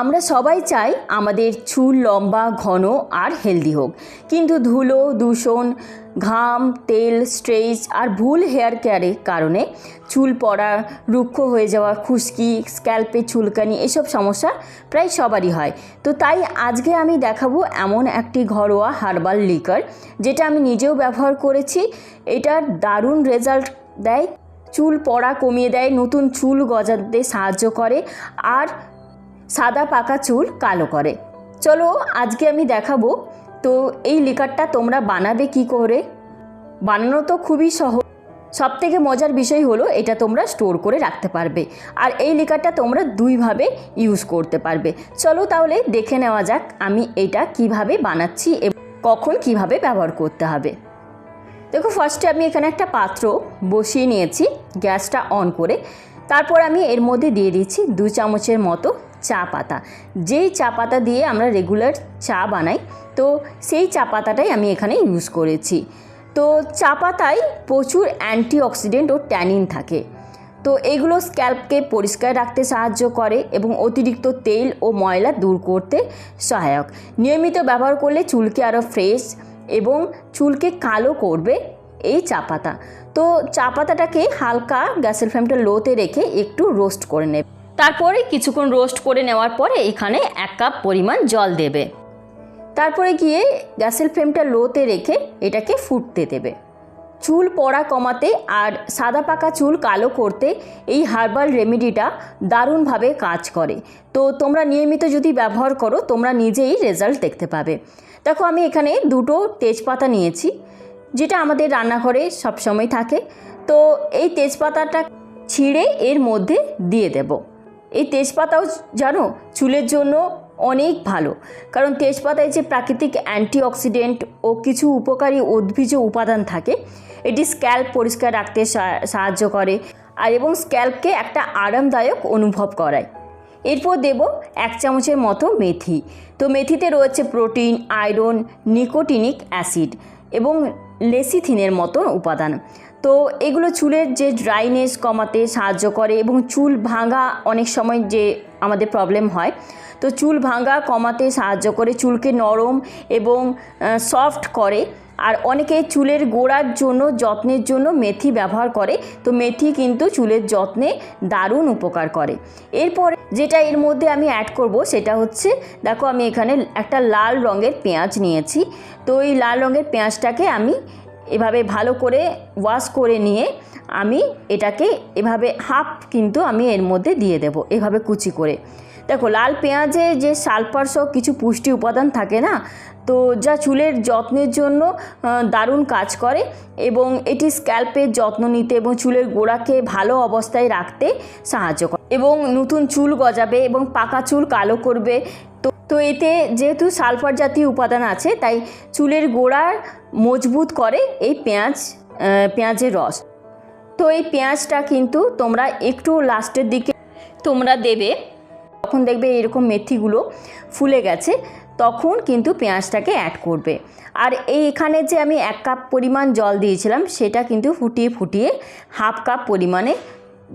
আমরা সবাই চাই আমাদের চুল লম্বা, ঘন আর হেলদি হোক, কিন্তু ধুলো, দূষণ, ঘাম, তেল, স্ট্রেস আর ভুল হেয়ার কেয়ারের কারণে চুল পড়া, রুক্ষ হয়ে যাওয়া, খুশকি, স্ক্যাল্পে চুলকানি এসব সমস্যা প্রায় সবারই হয়। তো তাই আজকে আমি দেখাবো এমন একটি ঘরোয়া হার্বাল লিকার, যেটা আমি নিজেও ব্যবহার করেছি। এটার দারুণ রেজাল্ট দেয়, চুল পড়া কমিয়ে দেয়, নতুন চুল গজাতে সাহায্য করে আর সাদা পাকা চুল কালো করে। চলো আজকে আমি দেখাবো। তো এই লিকারটা তোমরা বানাবে কি করে। বানানো তো খুবই সহজ। সবথেকে মজার বিষয় হলো এটা তোমরা স্টোর করে রাখতে পারবে, আর এই লিকারটা তোমরা দুইভাবে ইউজ করতে পারবে। চলো তাহলে দেখে নেওয়া যাক আমি এটা কিভাবে বানাচ্ছি এবং কখন কিভাবে ব্যবহার করতে হবে। দেখো, ফার্স্টে আমি এখানে একটা পাত্র বসিয়ে নিয়েছি গ্যাসটা অন করে। তারপর আমি এর মধ্যে দিয়ে দিচ্ছি 2 চামচের মতো চা পাতা। যেই চা পাতা দিয়ে আমরা রেগুলার চা বানাই, তো সেই চা পাতাটাই আমি এখানে ইউজ করেছি। তো চা পাতায় প্রচুর অ্যান্টিঅক্সিডেন্ট ও ট্যানিন থাকে, তো এগুলো স্ক্যাল্পকে পরিষ্কার রাখতে সাহায্য করে এবং অতিরিক্ত তেল ও ময়লা দূর করতে সহায়ক। নিয়মিত ব্যবহার করলে চুলকে আরও ফ্রেশ এবং চুলকে কালো করবে এই চা পাতা। তো চা পাতাটাকে হালকা গ্যাসের ফ্লেমটা লোতে রেখে একটু রোস্ট করে নেবে। তারপরে কিছুক্ষণ রোস্ট করে নেওয়ার পরে এখানে 1 কাপ পরিমাণ জল দেবে। তারপরে গিয়ে গ্যাসের ফ্লেমটা লোতে রেখে এটাকে ফুটতে দেবে। চুল পড়া কমাতে আর সাদা পাকা চুল কালো করতে এই হার্বাল রেমেডিটা দারুণভাবে কাজ করে। তো তোমরা নিয়মিত যদি ব্যবহার করো তোমরা নিজেই রেজাল্ট দেখতে পাবে। দেখো, আমি এখানে 2টো তেজপাতা নিয়েছি, যেটা আমাদের রান্নাঘরে সবসময় থাকে। তো এই তেজপাতাটা ছিঁড়ে এর মধ্যে দিয়ে দেব। এই তেজপাতাও জানো চুলের জন্য অনেক ভালো, কারণ তেজপাতায় যে প্রাকৃতিক অ্যান্টিঅক্সিডেন্ট ও কিছু উপকারী উদ্ভিজ উপাদান থাকে, এটি স্ক্যাল্প পরিষ্কার রাখতে সাহায্য করে আর এবং স্ক্যাল্পকে একটা আরামদায়ক অনুভব করায়। এরপর দেব 1 চামচের মতো মেথি। তো মেথিতে রয়েছে প্রোটিন, আয়রন, নিকোটিনিক অ্যাসিড এবং লেসিথিনের মতো উপাদান। তো এগুলো চুলের যে ড্রাইনেস কমাতে সাহায্য করে এবং চুল ভাঙা অনেক সময় যে আমাদের প্রবলেম হয়, তো চুল ভাঙা কমাতে সাহায্য করে, চুলকে নরম এবং সফট করে। আর অনেকে চুলের গোড়ার জন্য যত্নের জন্য মেথি ব্যবহার করে, তো মেথি কিন্তু চুলের যত্নে দারুণ উপকার করে। এরপর যেটা এর মধ্যে আমি অ্যাড করব সেটা হচ্ছে, দেখো আমি এখানে একটা লাল রঙের পেঁয়াজ নিয়েছি। তো এই লাল রঙের পেঁয়াজটাকে আমি এভাবে ভালো করে ওয়াশ করে নিয়ে আমি এটাকে এভাবে হাফ কিন্তু আমি এর মধ্যে দিয়ে দেব, এভাবে কুচি করে। দেখো, লাল পেঁয়াজে যে সালফার সহ কিছু পুষ্টি উপাদান থাকে না, তো যা চুলের যত্নের জন্য দারুণ কাজ করে এবং এটি স্ক্যাল্পের যত্ন নিতে এবং চুলের গোড়াকে ভালো অবস্থায় রাখতে সাহায্য করে এবং নতুন চুল গজাবে এবং পাকা চুল কালো করবে। তো এতে যেহেতু সালফার জাতীয় উপাদান আছে, তাই চুলের গোড়ার মজবুত করে এই পেঁয়াজের রস। তো এই পেঁয়াজটা কিন্তু তোমরা একটু লাস্টের দিকে তোমরা দেবে, তখন দেখবে এরকম মেথিগুলো ফুলে গেছে, তখন কিন্তু পেঁয়াজটাকে অ্যাড করবে। আর এখানে যে আমি 1 কাপ পরিমাণ জল দিয়েছিলাম, সেটা কিন্তু ফুটিয়ে ফুটিয়ে হাফ কাপ পরিমাণে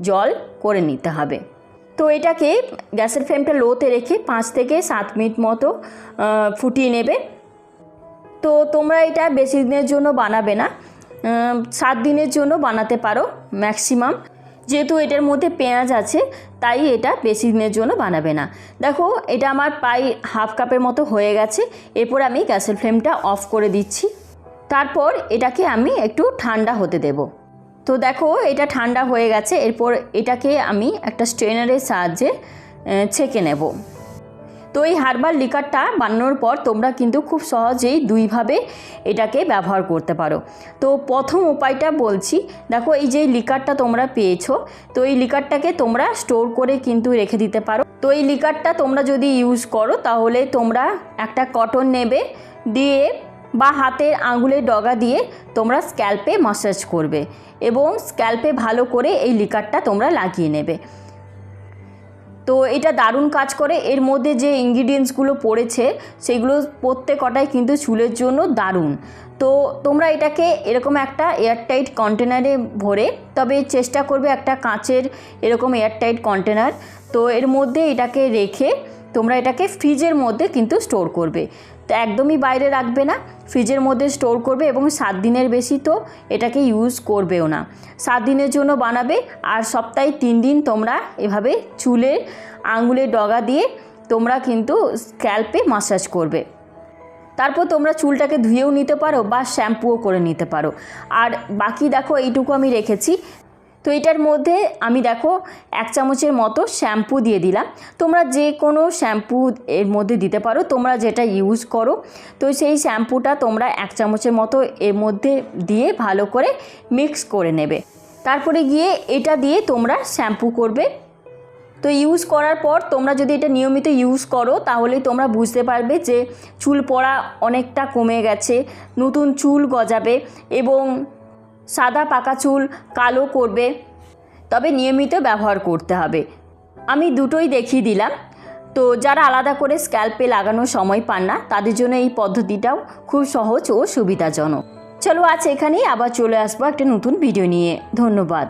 জল করে নিতে হবে। তো এটাকে গ্যাসের ফ্লেমটা লোতে রেখে 5 থেকে 7 মিনিট মতো ফুটিয়ে নেবে। তো তোমরা এটা বেশি দিনের জন্য বানাবে না, 7 দিনের জন্য বানাতে পারো ম্যাক্সিমাম। যেহেতু এটার মধ্যে পেঁয়াজ আছে, তাই এটা বেশি দিনের জন্য বানাবে না। দেখো, এটা আমার প্রায় হাফ কাপের মতো হয়ে গেছে। এরপর আমি গ্যাসের ফ্লেমটা অফ করে দিচ্ছি। তারপর এটাকে আমি একটু ঠান্ডা হতে দেব। তো দেখো, এটা ঠান্ডা হয়ে গেছে। এরপর এটাকে আমি একটা স্ট্রেনারের সাহায্যে ছেঁকে নেব। তো এই হার্বাল লিকারটা বানানোর পর তোমরা কিন্তু খুব সহজেই দুইভাবে এটাকে ব্যবহার করতে পারো। তো প্রথম উপায়টা বলছি, দেখো এই যে লিকারটা তোমরা পেয়েছো, তো এই লিকারটাকে তোমরা স্টোর করে কিন্তু রেখে দিতে পারো। তো এই লিকারটা তোমরা যদি ইউজ করো, তাহলে তোমরা একটা কটন নেবে, দিয়ে বা হাতের আঙুলের ডগা দিয়ে তোমরা স্ক্যাল্পে ম্যাসাজ করবে এবং স্ক্যাল্পে ভালো করে এই লিকারটা তোমরা লাগিয়ে নেবে। তো এটা দারুণ কাজ করে। এর মধ্যে যে ইনগ্রিডিয়েন্টসগুলো পড়েছে সেগুলো প্রত্যেকটাই কিন্তু চুলের জন্য দারুণ। তো তোমরা এটাকে এরকম একটা এয়ারটাইট কন্টেনারে ভরে, তবে চেষ্টা করবে একটা কাঁচের এরকম এয়ারটাইট কন্টেনার, তো এর মধ্যে এটাকে রেখে তোমরা এটাকে ফ্রিজের মধ্যে কিন্তু স্টোর করবে। তো একদমই বাইরে রাখবে না, ফ্রিজের মধ্যে স্টোর করবে এবং 7 দিনের বেশি তো এটাকে ইউজ করবেও না। 7 দিনের জন্য বানাবে আর সপ্তাহে 3 দিন তোমরা এভাবে চুলে আঙুলের ডগা দিয়ে তোমরা কিন্তু স্ক্যাল্পে মাসাজ করবে। তারপর তোমরা চুলটাকে ধুয়েও নিতে পারো বা শ্যাম্পুও করে নিতে পারো। আর বাকি দেখো এইটুকু আমি রেখেছি। তো এটার মধ্যে আমি দেখো 1 চামচের মতো শ্যাম্পু দিয়ে দিলাম। তোমরা যে কোনো শ্যাম্পু এর মধ্যে দিতে পারো, তোমরা যেটা ইউজ করো। তো সেই শ্যাম্পুটা তোমরা 1 চামচের মতো এর মধ্যে দিয়ে ভালো করে মিক্স করে নেবে। তারপরে গিয়ে এটা দিয়ে তোমরা শ্যাম্পু করবে। তো ইউজ করার পর তোমরা যদি এটা নিয়মিত ইউজ করো তাহলেই তোমরা বুঝতে পারবে যে চুল পড়া অনেকটা কমে গেছে, নতুন চুল গজাবে এবং সাদা পাকা চুল কালো করবে। তবে নিয়মিত ব্যবহার করতে হবে। আমি দুটোই দেখিয়ে দিলাম। তো যারা আলাদা করে স্ক্যাল্পে লাগানোর সময় পান না তাদের জন্য এই পদ্ধতিটাও খুব সহজ ও সুবিধাজনক। চলো আজ এখানেই, আবার চলে আসবো একটা নতুন ভিডিও নিয়ে। ধন্যবাদ।